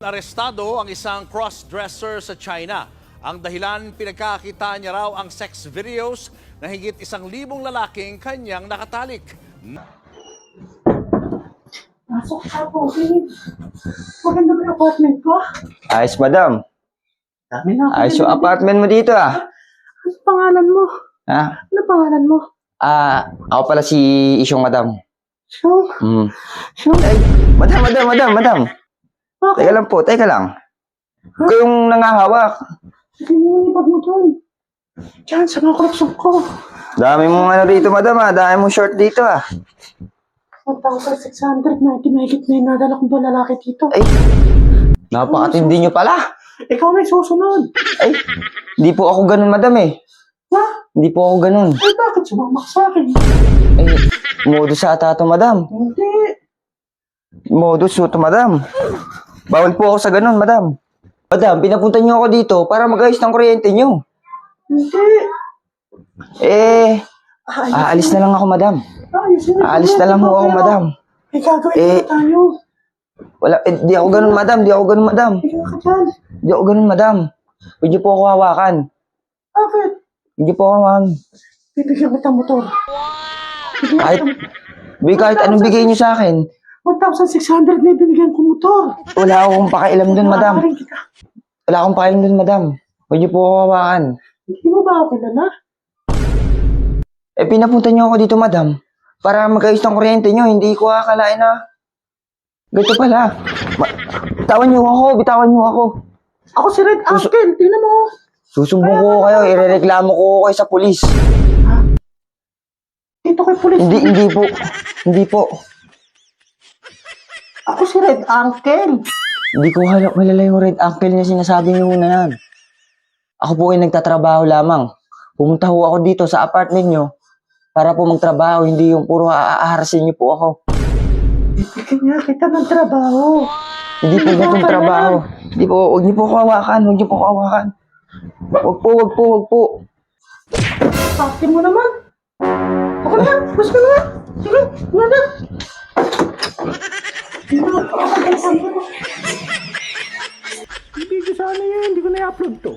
Arestado ang isang cross-dresser sa China. Ang dahilan, pinagkakita niya raw ang sex videos na higit 1,000 lalaking kanyang nakatalik. Pasok ka po, babe. Maganda ba yung apartment ko? Ayos, madam. Dami na ako. Ayos yung apartment mo dito, ah. Ano pangalan mo? Ha? Ano pangalan mo? Ako pala si Isyong, madam. Siyong? Siyong? Ay, madam. Okay. Teka lang po, teka lang. Ikaw yung nangahawak. Sige mo yung mo doon. Diyan, sa mga korupsyon ko. Dami mong ano dito, madam, ah. Dami mong short dito, ah. 1,600 na mahigit na yung nadala kong balalaki dito. Ay, napakatindi nyo pala. Ikaw na yung susunod. Ay, hindi po ako ganun, madam, eh. Ha? Hindi po ako ganun. Ay, bakit sumamak sa akin? Ay, modus ata to, madam. Hindi. Modus to, madam. Bawal po ako sa ganun, madam. Madam, pinapunta nyo ako dito para mag-ayos ng kuryente nyo. Hindi. Aalis na lang ako, madam. Ayusin na. Aalis na lang ho ako, madam. May gagawin na tayo. Wala, di ako ganun, madam. Ikaw ka dyan. Di ako ganun, madam. Huwag niyo po ako hawakan. Bakit? Huwag niyo po ako hawakan. Bibigyan kita motor. Kahit anong bigay niyo sa akin, 1,600 na ibinigyan ko motor. wala akong pakialam dun, madam. Nakakaring kita. Wala akong pakialam dun, madam. Huwag niyo po ako hawakan. Hindi mo ba ako kilala? Pinapunta niyo ako dito, madam, para mag-ayos ng kuryente niyo. Hindi ko akalain na ganito pala. Bitawan niyo ako. Ako si Red Uncle. Tingnan mo. Susumbong ko kayo. Irereklamo ko kayo sa pulis. Dito kay pulis. Hindi po. Ako si Red Uncle. Hindi ko kilala yung Red Uncle niya sinasabi niyo na yan. Ako po ay nagtatrabaho lamang. Pumunta ho ako dito sa apartment niyo para po magtrabaho, hindi yung puro aaharasin niyo po ako. Bibigyan niya kita ng trabaho. Hindi po ganitong trabaho. Hindi po, huwag niyo po ako hawakan. Huwag po. Pati mo naman. Ako na. Gusto na. Sige. Wala na. Hindi ko sana yun. Hindi ko na i-upload to.